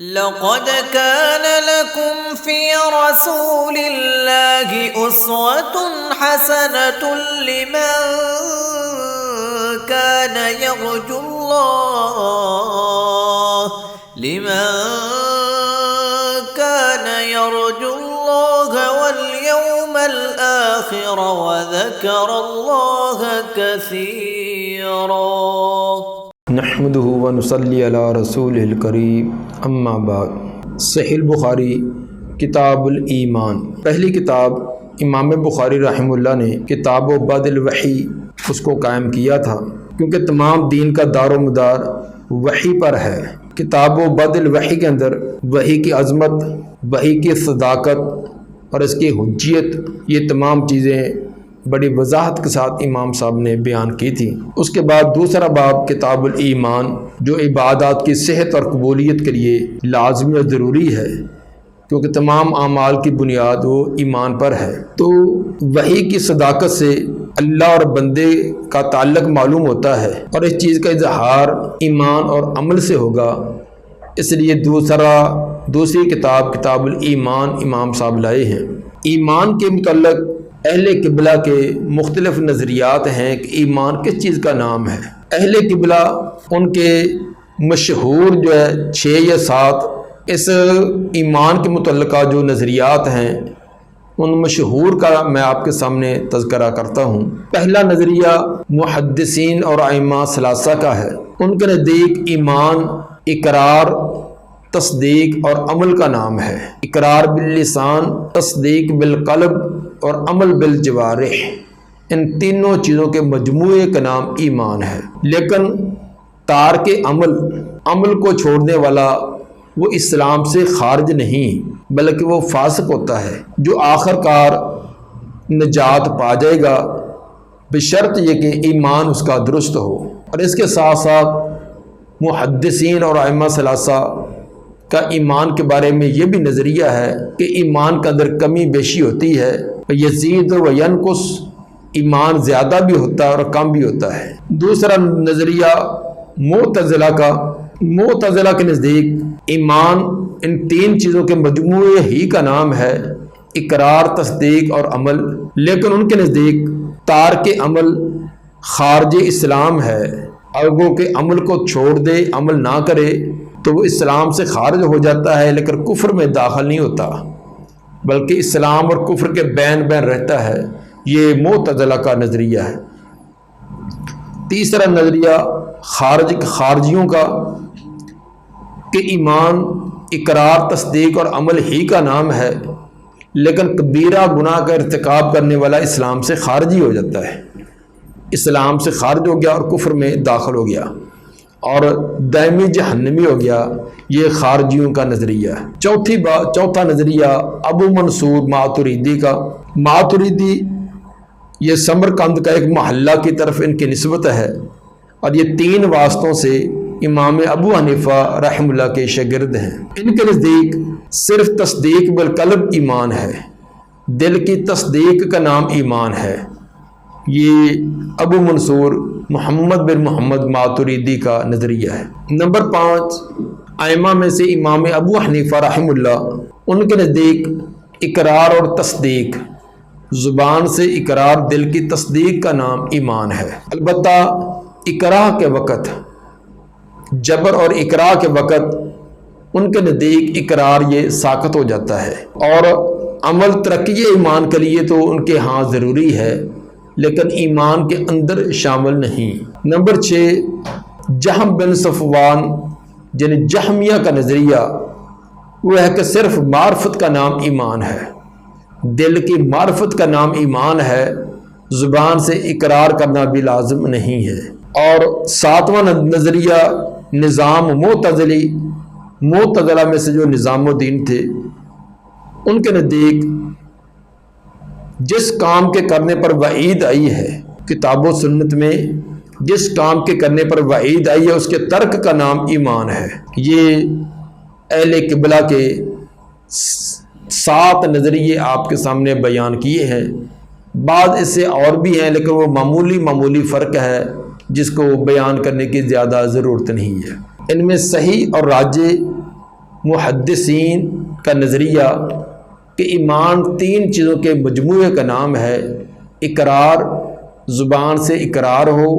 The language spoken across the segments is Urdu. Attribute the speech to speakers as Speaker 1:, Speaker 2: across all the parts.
Speaker 1: لقد كان لكم في رسول الله أسوة حسنة لمن كان يرجو الله واليوم الآخر وذكر الله كثيرا.
Speaker 2: نحمده ونصلی علی رسول الکریم اما بعد. صحیح البخاری کتاب الایمان، پہلی کتاب امام بخاری رحمہ اللہ نے کتاب و بعد الوحی اس کو قائم کیا تھا، کیونکہ تمام دین کا دار و مدار وحی پر ہے. کتاب و بعد الوحی کے اندر وحی کی عظمت، وحی کی صداقت اور اس کی حجیت، یہ تمام چیزیں بڑی وضاحت کے ساتھ امام صاحب نے بیان کی تھی. اس کے بعد دوسرا باب کتاب الایمان، جو عبادات کی صحت اور قبولیت کے لیے لازمی اور ضروری ہے، کیونکہ تمام اعمال کی بنیاد وہ ایمان پر ہے. تو وحی کی صداقت سے اللہ اور بندے کا تعلق معلوم ہوتا ہے، اور اس چیز کا اظہار ایمان اور عمل سے ہوگا. اس لیے دوسری کتاب الایمان امام صاحب لائے ہیں. ایمان کے متعلق اہل قبلہ کے مختلف نظریات ہیں کہ ایمان کس چیز کا نام ہے. اہل قبلہ ان کے مشہور جو ہے 6 یا 7 اس ایمان کے متعلقہ جو نظریات ہیں، ان مشہور کا میں آپ کے سامنے تذکرہ کرتا ہوں. پہلا نظریہ محدثین اور ائمہ ثلاثہ کا ہے. ان کے نزدیک ایمان اقرار، تصدیق اور عمل کا نام ہے. اقرار باللسان، تصدیق بالقلب اور عمل بالجوارح، ان تینوں چیزوں کے مجموعے کا نام ایمان ہے. لیکن تارک عمل کو چھوڑنے والا وہ اسلام سے خارج نہیں، بلکہ وہ فاسق ہوتا ہے، جو آخر کار نجات پا جائے گا بشرط یہ کہ ایمان اس کا درست ہو. اور اس کے ساتھ ساتھ محدثین اور ائمہ ثلاثہ کا ایمان کے بارے میں یہ بھی نظریہ ہے کہ ایمان کا اندر کمی بیشی ہوتی ہے، یزید و ینقص، ایمان زیادہ بھی ہوتا ہے اور کم بھی ہوتا ہے. دوسرا نظریہ معتزلہ کے نزدیک ایمان ان 3 چیزوں کے مجموعے ہی کا نام ہے، اقرار، تصدیق اور عمل. لیکن ان کے نزدیک تارک عمل خارج اسلام ہے، اور وہ کہ عمل کو چھوڑ دے، عمل نہ کرے تو وہ اسلام سے خارج ہو جاتا ہے، لیکن کفر میں داخل نہیں ہوتا، بلکہ اسلام اور کفر کے بین رہتا ہے. یہ معتزلہ کا نظریہ ہے. تیسرا نظریہ خارجیوں کا کہ ایمان اقرار، تصدیق اور عمل ہی کا نام ہے، لیکن کبیرہ گناہ کا ارتکاب کرنے والا اسلام سے خارجی ہو جاتا ہے، اسلام سے خارج ہو گیا اور کفر میں داخل ہو گیا اور دائمی جہنمی ہو گیا. یہ خارجیوں کا نظریہ ہے. چوتھا نظریہ ابو منصور ماتریدی کا. ماتریدی یہ سمرقند کا ایک محلہ کی طرف ان کی نسبت ہے، اور یہ 3 واسطوں سے امام ابو حنیفہ رحمہ اللہ کے شاگرد ہیں. ان کے نزدیک صرف تصدیق بالقلب ایمان ہے، دل کی تصدیق کا نام ایمان ہے. یہ ابو منصور محمد بن محمد ماتریدی کا نظریہ ہے. نمبر 5 ائمہ میں سے امام ابو حنیفہ رحمہ اللہ، ان کے نزدیک اقرار اور تصدیق، زبان سے اقرار، دل کی تصدیق کا نام ایمان ہے. البتہ اکراہ کے وقت، جبر اور اکراہ کے وقت ان کے نزدیک اقرار یہ ساقط ہو جاتا ہے، اور عمل ترقی ایمان کے لیے تو ان کے ہاں ضروری ہے، لیکن ایمان کے اندر شامل نہیں. نمبر 6 جہم بن صفوان یعنی جہمیہ کا نظریہ وہ ہے کہ صرف معرفت کا نام ایمان ہے، دل کی معرفت کا نام ایمان ہے، زبان سے اقرار کرنا بھی لازم نہیں ہے. اور 7واں نظریہ نظام معتزلہ میں سے جو نظام الدین تھے، ان کے نزدیک جس کام کے کرنے پر وعید آئی ہے، کتاب و سنت میں جس کام کے کرنے پر وعید آئی ہے، اس کے ترک کا نام ایمان ہے. یہ اہل قبلہ کے 7 نظریے آپ کے سامنے بیان کیے ہیں. بعض اس سے اور بھی ہیں، لیکن وہ معمولی فرق ہے جس کو بیان کرنے کی زیادہ ضرورت نہیں ہے. ان میں صحیح اور راجح محدثین کا نظریہ کہ ایمان 3 چیزوں کے مجموعے کا نام ہے۔ اقرار، زبان سے اقرار ہو،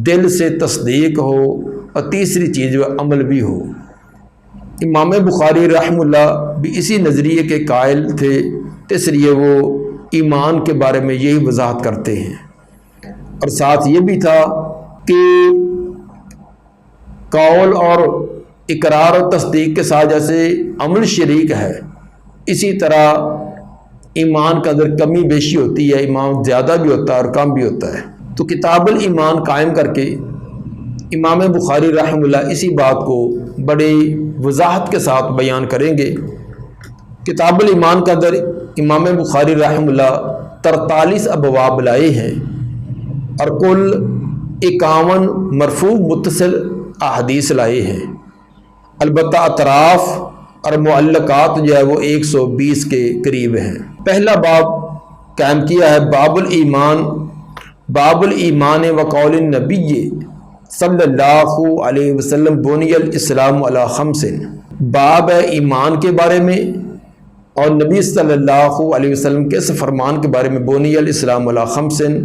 Speaker 2: دل سے تصدیق ہو، اور تیسری چیز وہ عمل بھی ہو۔ امام بخاری رحمہ اللہ بھی اسی نظریے کے قائل تھے، اس لیے وہ ایمان کے بارے میں یہی وضاحت کرتے ہیں۔ اور ساتھ یہ بھی تھا کہ قول اور اقرار و تصدیق کے ساتھ جیسے عمل شریک ہے، اسی طرح ایمان کا اندر کمی بیشی ہوتی ہے، ایمان زیادہ بھی ہوتا ہے اور کم بھی ہوتا ہے۔ تو کتاب الایمان قائم کر کے امام بخاری رحمہ اللہ اسی بات کو بڑی وضاحت کے ساتھ بیان کریں گے۔ کتاب الایمان کے اندر امام بخاری رحمہ اللہ 43 ابواب لائے ہیں اور کل 51 مرفوع متصل احادیث لائے ہیں۔ البتہ اطراف اور معلقات جو ہے وہ 120 کے قریب ہیں۔ پہلا باب قائم کیا ہے باب الایمان، باب الایمان وقول النبی صلی اللہ علیہ وسلم بنی الاسلام علی 5۔ باب ہے ایمان کے بارے میں اور نبی صلی اللہ علیہ وسلم کے اس فرمان کے بارے میں، بنی الاسلام علی 5،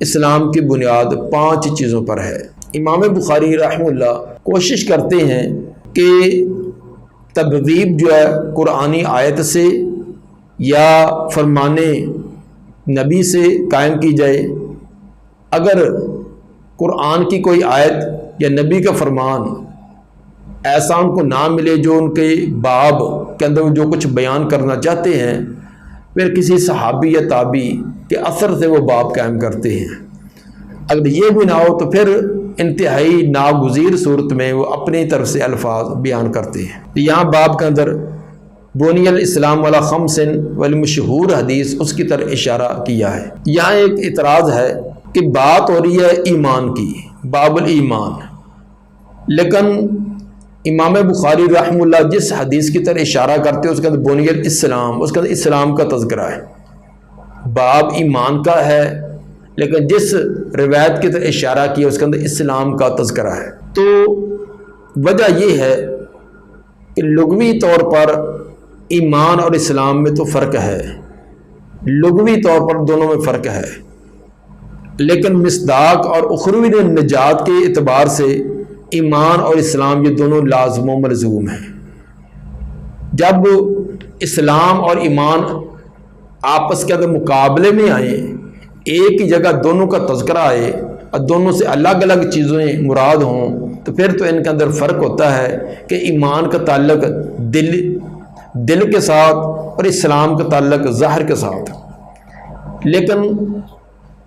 Speaker 2: اسلام کی بنیاد 5 چیزوں پر ہے۔ امام بخاری رحمہ اللہ کوشش کرتے ہیں کہ تبویب جو ہے قرآنی آیت سے یا فرمان نبی سے قائم کی جائے۔ اگر قرآن کی کوئی آیت یا نبی کا فرمان ایسا ان کو نہ ملے جو ان کے باب کے اندر جو کچھ بیان کرنا چاہتے ہیں، پھر کسی صحابی یا تابعی کے اثر سے وہ باب قائم کرتے ہیں۔ اگر یہ بھی نہ ہو تو پھر انتہائی ناگزیر صورت میں وہ اپنی طرف سے الفاظ بیان کرتے ہیں۔ یہاں باب کے اندر بنی الاسلام علی 5 والی مشہور حدیث اس کی طرف اشارہ کیا ہے۔ یہاں ایک اعتراض ہے کہ بات ہو رہی ہے ایمان کی، باب الایمان، لیکن امام بخاری رحمہ اللہ جس حدیث کی طرف اشارہ کرتے ہیں اس کے اندر بنی الاسلام، اس کے اندر اسلام کا تذکرہ ہے۔ باب ایمان کا ہے لیکن جس روایت کی طرف اشارہ کیا اس کے اندر اسلام کا تذکرہ ہے۔ تو وجہ یہ ہے کہ لغوی طور پر ایمان اور اسلام میں تو فرق ہے، لغوی طور پر دونوں میں فرق ہے، لیکن مصداق اور اخروی نجات کے اعتبار سے ایمان اور اسلام یہ دونوں لازم و ملزوم ہیں۔ جب اسلام اور ایمان آپس کے اندر مقابلے میں آئیں، ایک ہی جگہ دونوں کا تذکرہ آئے اور دونوں سے الگ الگ چیزیں مراد ہوں، تو پھر تو ان کے اندر فرق ہوتا ہے کہ ایمان کا تعلق دل کے ساتھ اور اسلام کا تعلق ظاہر کے ساتھ۔ لیکن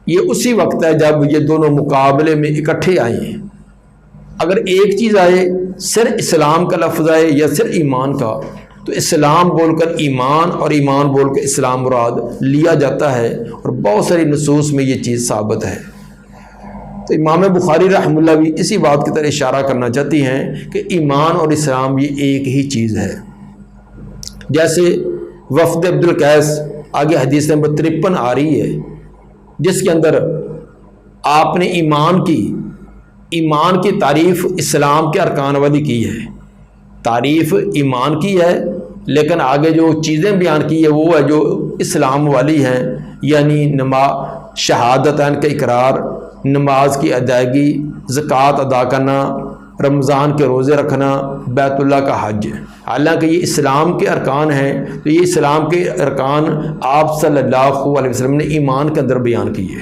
Speaker 2: یہ اسی وقت ہے جب یہ دونوں مقابلے میں اکٹھے آئے ہیں۔ اگر ایک چیز آئے، صرف اسلام کا لفظ آئے یا صرف ایمان کا، تو اسلام بول کر ایمان اور ایمان بول کر اسلام مراد لیا جاتا ہے، اور بہت ساری نصوص میں یہ چیز ثابت ہے۔ تو امام بخاری رحمہ اللہ بھی اسی بات کی طرح اشارہ کرنا چاہتی ہیں کہ ایمان اور اسلام یہ ایک ہی چیز ہے۔ جیسے وفد عبد القیس آگے حدیث نمبر 53 آ رہی ہے، جس کے اندر آپ نے ایمان کی تعریف اسلام کے ارکان والی کی ہے، تعریف ایمان کی ہے، لیکن آگے جو چیزیں بیان کی ہے وہ ہے جو اسلام والی ہیں، یعنی شہادتین کا اقرار، نماز کی ادائیگی، زکوٰۃ ادا کرنا، رمضان کے روزے رکھنا، بیت اللہ کا حج۔ حالانکہ یہ اسلام کے ارکان ہیں، تو یہ اسلام کے ارکان آپ صلی اللہ علیہ وسلم نے ایمان کے اندر بیان کیے،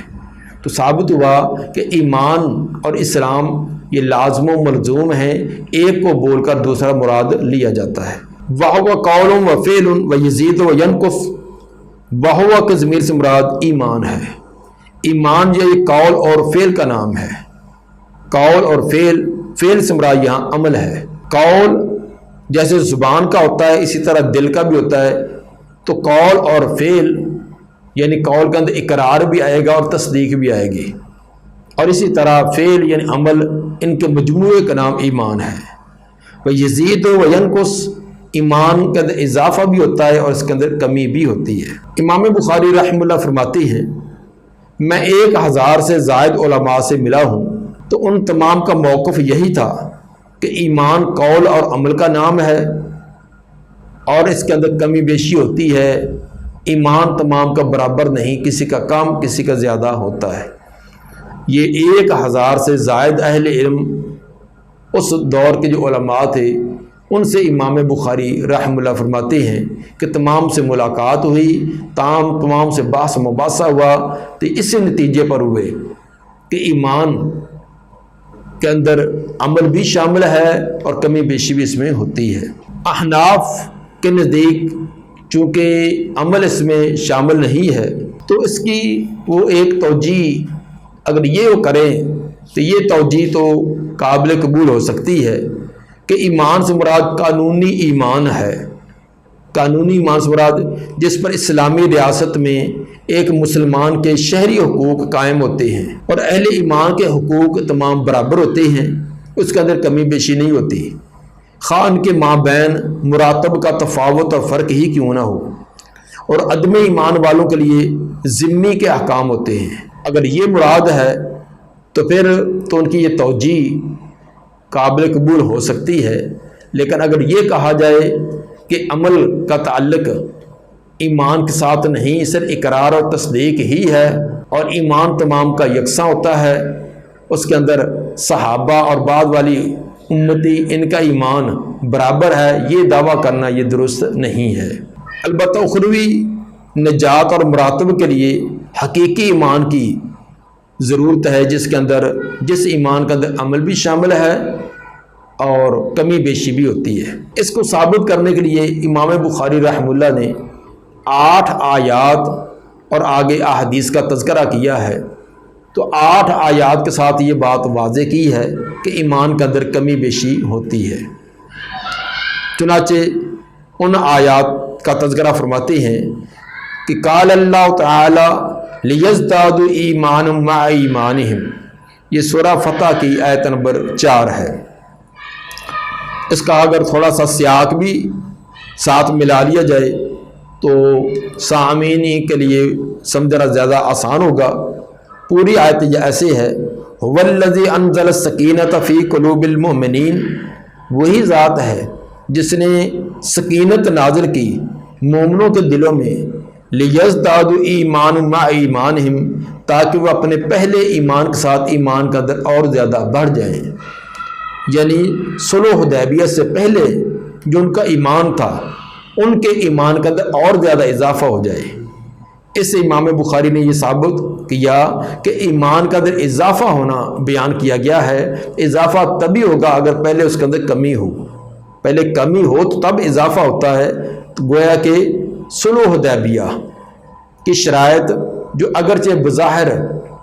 Speaker 2: تو ثابت ہوا کہ ایمان اور اسلام یہ لازم و ملزوم ہیں، ایک کو بول کر دوسرا مراد لیا جاتا ہے۔ وَهُوَ قَوْلٌ وَفِعْلٌ وَيَزِيدُ وَيَنْقُصُ، وَهُوَ کے ضمیر سے مراد ایمان ہے۔ ایمان یہ قول اور فعل کا نام ہے، قول اور فعل سے مراد یہاں عمل ہے۔ قول جیسے زبان کا ہوتا ہے اسی طرح دل کا بھی ہوتا ہے، تو قول اور فعل یعنی قول کے اندر اقرار بھی آئے گا اور تصدیق بھی آئے گی، اور اسی طرح فعل یعنی عمل، ان کے مجموعے کا نام ایمان ہے۔ وَيَزِيدُ وَيَنْقُصُ، ایمان کے اندر اضافہ بھی ہوتا ہے اور اس کے اندر کمی بھی ہوتی ہے۔ امام بخاری رحمہ اللہ فرماتے ہیں، میں 1000 سے زائد علماء سے ملا ہوں، تو ان تمام کا موقف یہی تھا کہ ایمان قول اور عمل کا نام ہے، اور اس کے اندر کمی بیشی ہوتی ہے، ایمان تمام کا برابر نہیں، کسی کا کم کسی کا زیادہ ہوتا ہے۔ یہ 1000 سے زائد اہل علم اس دور کے جو علماء تھے ان سے امام بخاری رحمہ اللہ فرماتے ہیں کہ تمام سے ملاقات ہوئی، تمام سے بحث مباحثہ ہوا، تو اسی نتیجے پر ہوئے کہ ایمان کے اندر عمل بھی شامل ہے اور کمی بیشی بھی اس میں ہوتی ہے۔ احناف کے نزدیک چونکہ عمل اس میں شامل نہیں ہے تو اس کی وہ ایک توجیہ اگر یہ وہ کریں تو یہ توجیہ تو قابل قبول ہو سکتی ہے کہ ایمان سے مراد قانونی ایمان ہے، قانونی ایمان سے مراد جس پر اسلامی ریاست میں ایک مسلمان کے شہری حقوق قائم ہوتے ہیں اور اہل ایمان کے حقوق تمام برابر ہوتے ہیں، اس کے اندر کمی بیشی نہیں ہوتی، خواہ ان کے مابین مراتب کا تفاوت اور فرق ہی کیوں نہ ہو، اور عدم ایمان والوں کے لیے ذمی کے احکام ہوتے ہیں۔ اگر یہ مراد ہے تو پھر تو ان کی یہ توجیہ قابل قبول ہو سکتی ہے، لیکن اگر یہ کہا جائے کہ عمل کا تعلق ایمان کے ساتھ نہیں، صرف اقرار اور تصدیق ہی ہے اور ایمان تمام کا یکساں ہوتا ہے، اس کے اندر صحابہ اور بعد والی امتی ان کا ایمان برابر ہے، یہ دعویٰ کرنا یہ درست نہیں ہے۔ البتہ اخروی نجات اور مراتب کے لیے حقیقی ایمان کی ضرورت ہے، جس ایمان کے اندر عمل بھی شامل ہے اور کمی بیشی بھی ہوتی ہے۔ اس کو ثابت کرنے کے لیے امام بخاری رحمہ اللہ نے 8 آیات اور آگے احادیث کا تذکرہ کیا ہے، تو 8 آیات کے ساتھ یہ بات واضح کی ہے کہ ایمان کے اندر کمی بیشی ہوتی ہے۔ چنانچہ ان آیات کا تذکرہ فرماتے ہیں کہ قال اللہ تعالی لیزدادوا ایمانا مع ایمانہم، یہ سورہ فتح کی آیت نمبر 4 ہے۔ اس کا اگر تھوڑا سا سیاق بھی ساتھ ملا لیا جائے تو سامعین کے لیے سمجھنا زیادہ آسان ہوگا۔ پوری آیت یہ ایسے ہے، هو الذی انزل السکینۃ فی قلوب المؤمنین، وہی ذات ہے جس نے سکینت نازل کی مومنوں کے دلوں میں، لیزدادوا ایمانا مع ایمانہم، تاکہ وہ اپنے پہلے ایمان کے ساتھ ایمان کا در اور زیادہ بڑھ جائیں، یعنی صلح حدیبیہ سے پہلے جو ان کا ایمان تھا ان کے ایمان کا اندر اور زیادہ اضافہ ہو جائے۔ اس سے امام بخاری نے یہ ثابت کیا کہ ایمان کا اندر اضافہ ہونا بیان کیا گیا ہے۔ اضافہ تبھی ہوگا اگر پہلے اس کے اندر کمی ہو، پہلے کمی ہو تو تب اضافہ ہوتا ہے۔ تو گویا کہ صلح حدیبیہ کی شرائط جو اگرچہ بظاہر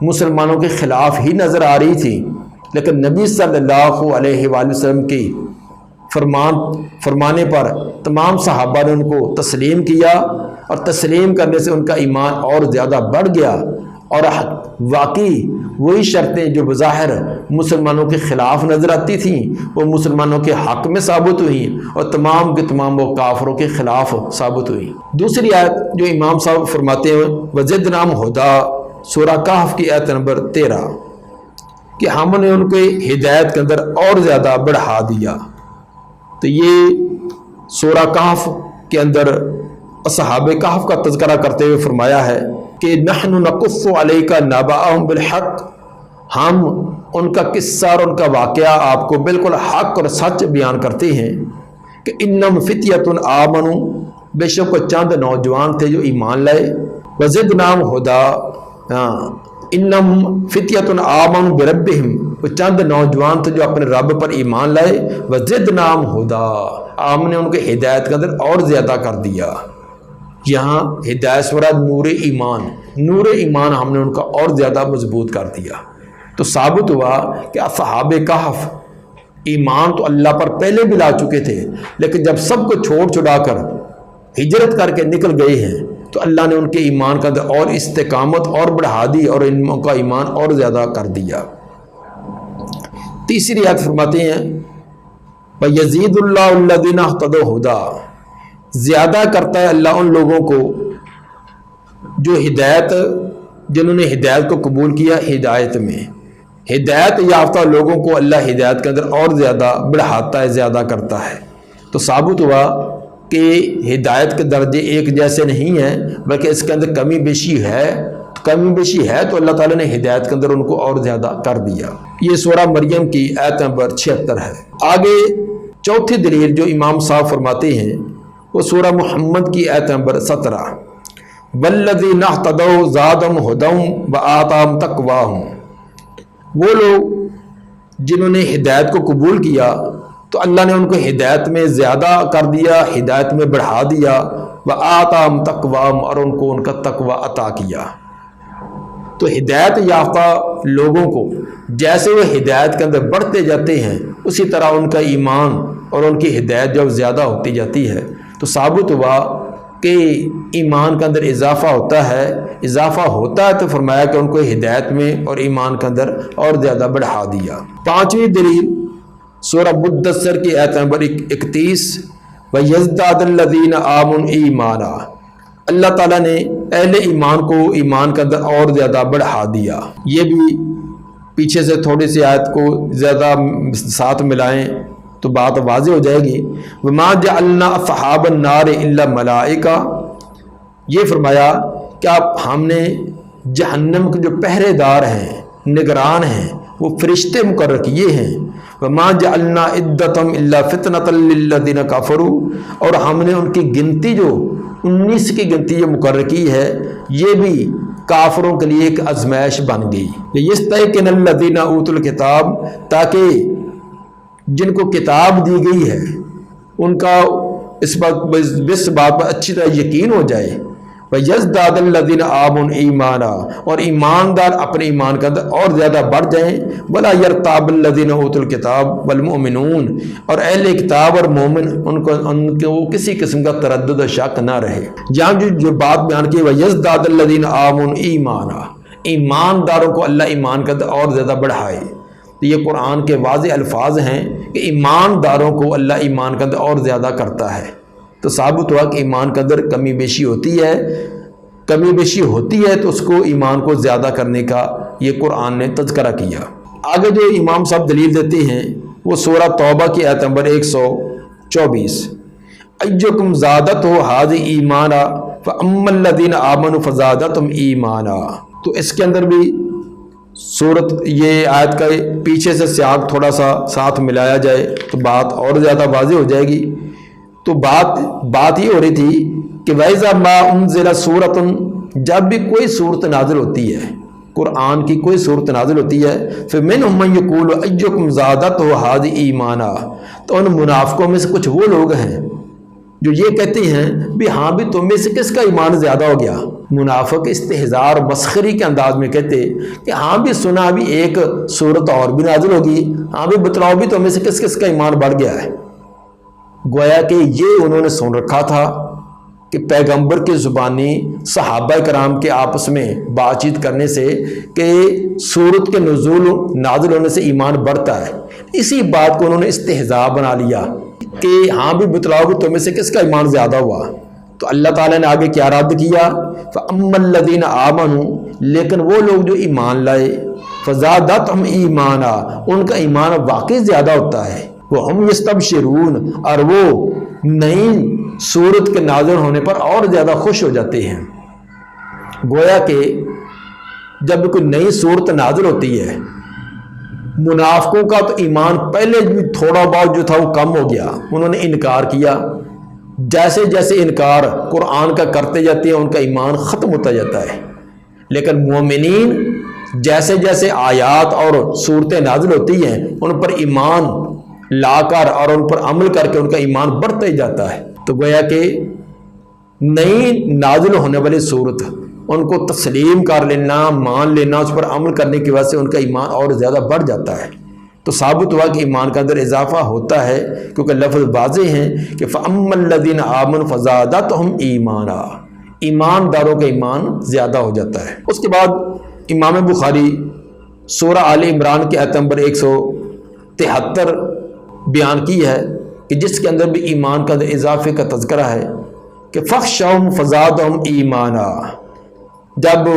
Speaker 2: مسلمانوں کے خلاف ہی نظر آ رہی تھی، لیکن نبی صلی اللہ علیہ وآلہ وسلم کی فرمانے پر تمام صحابہ نے ان کو تسلیم کیا، اور تسلیم کرنے سے ان کا ایمان اور زیادہ بڑھ گیا، اور واقعی وہی شرطیں جو بظاہر مسلمانوں کے خلاف نظر آتی تھیں وہ مسلمانوں کے حق میں ثابت ہوئیں، اور تمام کے تمام وہ کافروں کے خلاف ثابت ہوئیں۔ دوسری آیت جو امام صاحب فرماتے ہیں وزدناہم ھدا، سورہ کہف کی آیت نمبر 13، کہ ہم نے ان کو ہدایت کے اندر اور زیادہ بڑھا دیا۔ تو یہ سورہ کہف کے اندر اصحاب کہف کا تذکرہ کرتے ہوئے فرمایا ہے کہ نحن نقص علیک نبأہم بالحق، ہم ان کا قصہ اور ان کا واقعہ آپ کو بالکل حق اور سچ بیان کرتے ہیں کہ انہم فتیۃ آمنوا، بے شک وہ چند نوجوان تھے جو ایمان لائے، وزدناہم ھدا، انہم فتیۃ آمنوا بربہم، وہ چند نوجوان تھے جو اپنے رب پر ایمان لائے، وزدناہم ھدا، ہم نے ان کے ہدایت کے اندر اور زیادہ کر دیا۔ یہاں ہدایت سے مراد نور ایمان، نور ایمان ہم نے ان کا اور زیادہ مضبوط کر دیا۔ تو ثابت ہوا کہ اصحاب کہف ایمان تو اللہ پر پہلے بھی لا چکے تھے، لیکن جب سب کو چھوڑ چھڑا کر ہجرت کر کے نکل گئے ہیں تو اللہ نے ان کے ایمان کا اور استقامت اور بڑھا دی اور ان کا ایمان اور زیادہ کر دیا۔ تیسری آیت فرماتے ہیں وَيَزِيدُ اللَّهُ الَّذِينَ اهْتَدَوْا هُدًى، زیادہ کرتا ہے اللہ ان لوگوں کو جو جنہوں نے ہدایت کو قبول کیا، ہدایت میں ہدایت یافتہ لوگوں کو اللہ ہدایت کے اندر اور زیادہ بڑھاتا ہے، زیادہ کرتا ہے۔ تو ثابت ہوا کہ ہدایت کے درجے ایک جیسے نہیں ہیں بلکہ اس کے اندر کمی بیشی ہے، تو اللہ تعالیٰ نے ہدایت کے اندر ان کو اور زیادہ کر دیا۔ یہ سورہ مریم کی آیت نمبر 76 ہے۔ آگے چوتھی دلیل جو امام صاحب فرماتے ہیں وہ سورہ محمد کی آیت نمبر 17، والذین اہتدوا زادہم ھدی وآتاہم تقواہم، وہ لوگ جنہوں نے ہدایت کو قبول کیا تو اللہ نے ان کو ہدایت میں زیادہ کر دیا، ہدایت میں بڑھا دیا، وآتاہم تقواہم، اور ان کو ان کا تقوی عطا کیا۔ تو ہدایت یافتہ لوگوں کو جیسے وہ ہدایت کے اندر بڑھتے جاتے ہیں اسی طرح ان کا ایمان اور ان کی ہدایت جب زیادہ ہوتی جاتی ہے تو ثابت ہوا کہ ایمان کے اندر اضافہ ہوتا ہے تو فرمایا کہ ان کو ہدایت میں اور ایمان کے اندر اور زیادہ بڑھا دیا۔ پانچویں دلیل سورہ مدثر کی آیت نمبر 31، وَيَزْدَادَ الَّذِينَ آمَنُوا ایمانا، اللہ تعالیٰ نے اہل ایمان کو ایمان کے اندر اور زیادہ بڑھا دیا۔ یہ بھی پیچھے سے تھوڑی سی آیت کو زیادہ ساتھ ملائیں تو بات واضح ہو جائے گی۔ وَمَا جَعَلْنَا أَصْحَابَ النَّارِ إِلَّا مَلَائِکَةً، یہ فرمایا کہ ہم نے جہنم کے جو پہرے دار ہیں، نگران ہیں، وہ فرشتے مقرر کیے ہیں۔ وَمَا جَعَلْنَا عِدَّتَهُمْ إِلَّا فِتْنَةً لِلَّذِينَ كَفَرُوا، اور ہم نے ان کی گنتی جو 19 کی گنتی جو مقرر کی ہے یہ بھی کافروں کے لیے ایک آزمائش بن گئی۔ یستیقن الذین اوتوا الکتاب، تاکہ جن کو کتاب دی گئی ہے ان کا اس بات پر اچھی طرح یقین ہو جائے۔ وَيَزْدَادَ الَّذِينَ آمَنُوا ایمانا، اور ایماندار اپنے ایمان کا اور زیادہ بڑھ جائیں۔ وَلَا يَرْتَابَ الَّذِينَ أُوتُوا الْكِتَابَ وَالْمُؤْمِنُونَ، اور اہل کتاب اور مومن ان کو کسی قسم کا تردد و شک نہ رہے۔ یہاں جو بات بیان کی وَيَزْدَادَ الَّذِينَ آمَنُوا ایمانا، ایمانداروں کو اللہ ایمان کا اور زیادہ بڑھائے۔ تو یہ قرآن کے واضح الفاظ ہیں کہ ایمانداروں کو اللہ ایمان کا اور زیادہ کرتا ہے۔ تو ثابت ہوا کہ ایمان کے اندر کمی بیشی ہوتی ہے تو اس کو ایمان کو زیادہ کرنے کا یہ قرآن نے تذکرہ کیا۔ آگے جو امام صاحب دلیل دیتے ہیں وہ سورہ توبہ کی آیت نمبر 124، ایکم زادتہ ھذہ ایمانا فاما الذین آمنوا فزادتہم ایمانا۔ تو اس کے اندر بھی صورت یہ آیت کا پیچھے سے سیاق تھوڑا سا ساتھ ملایا جائے تو بات اور زیادہ واضح ہو جائے گی۔ تو بات یہ ہو رہی تھی کہ وَإِذَا مَا أُنزِلَ سُورَةٌ، جب بھی کوئی صورت نازل ہوتی ہے، قرآن کی کوئی صورت نازل ہوتی ہے، فَمِنْهُم مَّن يَقُولُ أَيُّكُمْ زَادَتْهُ هَٰذِهِ ایمانا، تو ان منافقوں میں سے کچھ وہ لوگ ہیں جو یہ کہتے ہیں بھی ہاں بھی تم میں سے کس کا ایمان زیادہ ہو گیا۔ منافق استہزاء اور مسخری کے انداز میں کہتے کہ ہاں بھی سنا بھی ایک صورت اور بھی نازل ہوگی، ہاں بھی بتلاؤ بھی تم میں سے کس کس کا ایمان بڑھ گیا ہے۔ گویا کہ یہ انہوں نے سن رکھا تھا کہ پیغمبر کی زبانی صحابہ کرام کے آپس میں بات چیت کرنے سے کہ سورت کے نازل ہونے سے ایمان بڑھتا ہے، اسی بات کو انہوں نے استہزاء بنا لیا کہ ہاں بھی بتلاؤ بھی تمہیں سے کس کا ایمان زیادہ ہوا۔ تو اللہ تعالیٰ نے آگے کیا رد کیا، فَأَمَّا الَّذِينَ آمَنُوا، لیکن وہ لوگ جو ایمان لائے، فَزَادَتْهُمْ ایمانا، ان کا ایمان واقعی زیادہ ہوتا ہے، وَهُمْ يَسْتَبْشِرُونَ، اور وہ نئی صورت کے نازل ہونے پر اور زیادہ خوش ہو جاتے ہیں۔ گویا کہ جب کوئی نئی صورت نازل ہوتی ہے، منافقوں کا تو ایمان پہلے بھی تھوڑا بہت جو تھا وہ کم ہو گیا، انہوں نے انکار کیا، جیسے جیسے انکار قرآن کا کرتے جاتے ہیں ان کا ایمان ختم ہوتا جاتا ہے۔ لیکن مومنین جیسے جیسے آیات اور صورتیں نازل ہوتی ہیں ان پر ایمان لا کر اور ان پر عمل کر کے ان کا ایمان بڑھتا ہی جاتا ہے۔ تو گویا کہ نئی نازل ہونے والی صورت ان کو تسلیم کر لینا، مان لینا، اس پر عمل کرنے کی وجہ سے ان کا ایمان اور زیادہ بڑھ جاتا ہے۔ تو ثابت ہوا کہ ایمان کے اندر اضافہ ہوتا ہے کیونکہ لفظ واضح ہیں کہ فَأَمَّا الَّذِينَ آمَنُوا فَزَادَتْهُمْ ایمانا، ایمانداروں کا ایمان زیادہ ہو جاتا ہے۔ اس کے بعد امام بخاری سورہ آل عمران کی آیت نمبر 173 بیان کی ہے کہ جس کے اندر بھی ایمان کا اضافے کا تذکرہ ہے کہ فَخْشَوْهُمْ فَزَادَهُمْ ایمانا، جب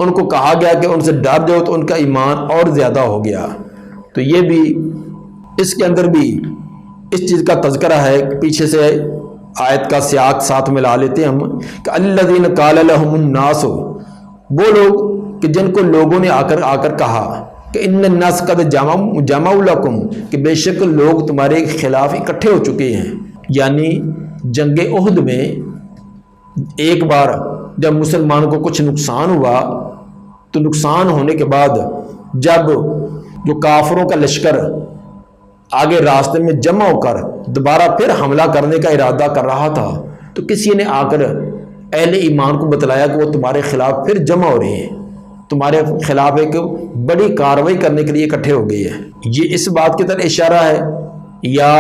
Speaker 2: ان کو کہا گیا کہ ان سے ڈر جاؤ تو ان کا ایمان اور زیادہ ہو گیا۔ تو یہ بھی اس کے اندر بھی اس چیز کا تذکرہ ہے کہ پیچھے سے آیت کا سیاق ساتھ ملا لیتے ہیں ہم کہ الذین قال لهم الناس، وہ لوگ کہ جن کو لوگوں نے آ کر کہا کہ ان الناس قد جمعوا لکم، کہ بے شک لوگ تمہارے خلاف اکٹھے ہو چکے ہیں۔ یعنی جنگ احد میں ایک بار جب مسلمان کو کچھ نقصان ہوا تو نقصان ہونے کے بعد جب جو کافروں کا لشکر آگے راستے میں جمع ہو کر دوبارہ پھر حملہ کرنے کا ارادہ کر رہا تھا تو کسی نے آ کر اہل ایمان کو بتلایا کہ وہ تمہارے خلاف پھر جمع ہو رہے ہیں، تمہارے خلاف ایک بڑی کارروائی کرنے کے لیے اکٹھے ہو گئے ہیں۔ یہ اس بات کی طرف اشارہ ہے، یا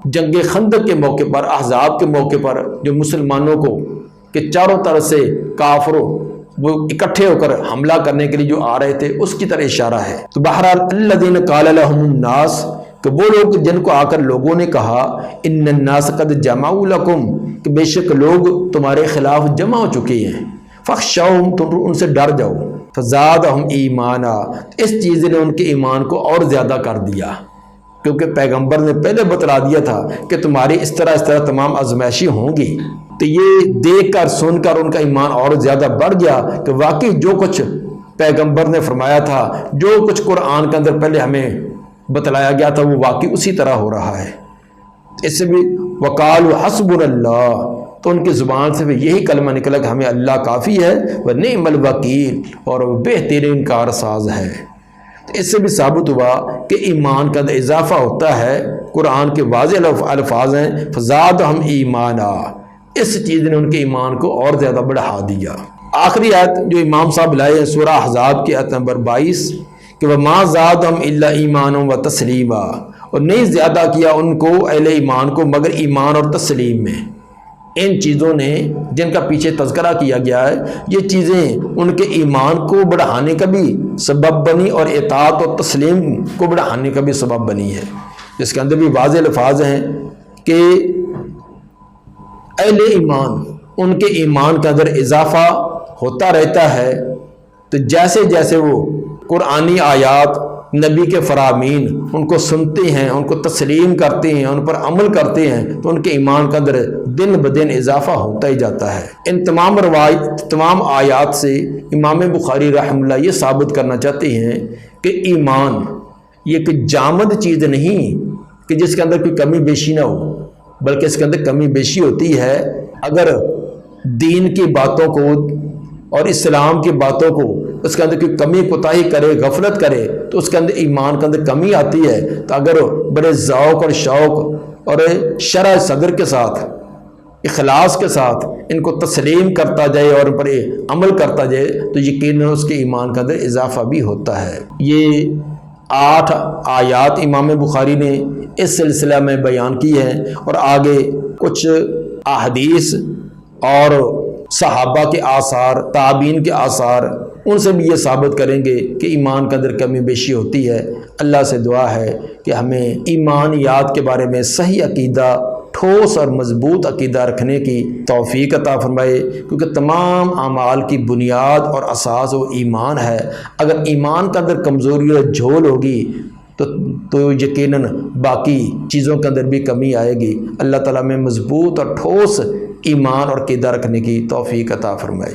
Speaker 2: جنگ خندق کے موقع پر، احزاب کے موقع پر جو مسلمانوں کو کہ چاروں طرف سے کافروں وہ اکٹھے ہو کر حملہ کرنے کے لیے جو آ رہے تھے اس کی طرح اشارہ ہے۔ تو بہرحال الذین قال لهم الناس، کہ وہ لوگ جن کو آ کر لوگوں نے کہا ان الناس قد جمعوا لکم، کہ بے شک لوگ تمہارے خلاف جمع ہو چکے ہیں، فخشوہم، تم ان سے ڈر جاؤ، فزادہم ایمانا، اس چیز نے ان کے ایمان کو اور زیادہ کر دیا، کیونکہ پیغمبر نے پہلے بتلا دیا تھا کہ تمہاری اس طرح تمام آزمائشیں ہوں گی۔ تو یہ دیکھ کر سن کر ان کا ایمان اور زیادہ بڑھ گیا کہ واقعی جو کچھ پیغمبر نے فرمایا تھا، جو کچھ قرآن کے اندر پہلے ہمیں بتلایا گیا تھا، وہ واقعی اسی طرح ہو رہا ہے۔ اس سے بھی وقالوا حسبنا اللہ، تو ان کی زبان سے بھی یہی کلمہ نکلا کہ ہمیں اللہ کافی ہے، ونعم الوکیل، اور وہ بہترین کارساز ہے۔ اس سے بھی ثابت ہوا کہ ایمان کا اضافہ ہوتا ہے، قرآن کے واضح الفاظ ہیں فزادہم ایمانا، اس چیز نے ان کے ایمان کو اور زیادہ بڑھا دیا۔ آخری آیت جو امام صاحب لائے ہیں سورہ احزاب کی آیت نمبر 22 کہ وَمَا زَادَهُمْ إِلَّا إِيمَانٌ وَتَسْلِيمًا، اور نہیں زیادہ کیا ان کو اہل ایمان کو مگر ایمان اور تسلیم میں۔ ان چیزوں نے جن کا پیچھے تذکرہ کیا گیا ہے، یہ چیزیں ان کے ایمان کو بڑھانے کا بھی سبب بنی اور اطاعت اور تسلیم کو بڑھانے کا بھی سبب بنی ہے، جس کے اندر بھی واضح الفاظ ہیں کہ اہل ایمان ان کے ایمان کے اندر اضافہ ہوتا رہتا ہے، تو جیسے جیسے وہ قرآنی آیات نبی کے فرامین ان کو سنتے ہیں، ان کو تسلیم کرتے ہیں، ان پر عمل کرتے ہیں، تو ان کے ایمان کے اندر دن بدن اضافہ ہوتا ہی جاتا ہے۔ ان تمام آیات سے امام بخاری رحمہ اللہ یہ ثابت کرنا چاہتے ہیں کہ ایمان یہ ایک جامد چیز نہیں کہ جس کے اندر کوئی کمی بیشی نہ ہو، بلکہ اس کے اندر کمی بیشی ہوتی ہے اگر دین کی باتوں کو اور اسلام کی باتوں کو اس کے اندر کوئی کمی کوتاہی کرے، غفلت کرے، تو اس کے اندر ایمان کے اندر کمی آتی ہے۔ تو اگر بڑے ذوق اور شوق اور شرح صدر کے ساتھ، اخلاص کے ساتھ ان کو تسلیم کرتا جائے اور ان پر عمل کرتا جائے تو یقیناً اس کے ایمان کے اندر اضافہ بھی ہوتا ہے۔ یہ 8 آیات امام بخاری نے اس سلسلہ میں بیان کی ہیں، اور آگے کچھ احادیث اور صحابہ کے آثار، تابعین کے آثار، ان سے بھی یہ ثابت کریں گے کہ ایمان کے اندر کمی بیشی ہوتی ہے۔ اللہ سے دعا ہے کہ ہمیں ایمانیات کے بارے میں صحیح عقیدہ، ٹھوس اور مضبوط عقیدہ رکھنے کی توفیق عطا فرمائے، کیونکہ تمام اعمال کی بنیاد اور اساس وہ ایمان ہے۔ اگر ایمان کے اندر کمزوری اور جھول ہوگی تو یقیناً باقی چیزوں کے اندر بھی کمی آئے گی۔ اللہ تعالیٰ میں مضبوط اور ٹھوس ایمان اور عقیدہ رکھنے کی توفیق عطا فرمائے۔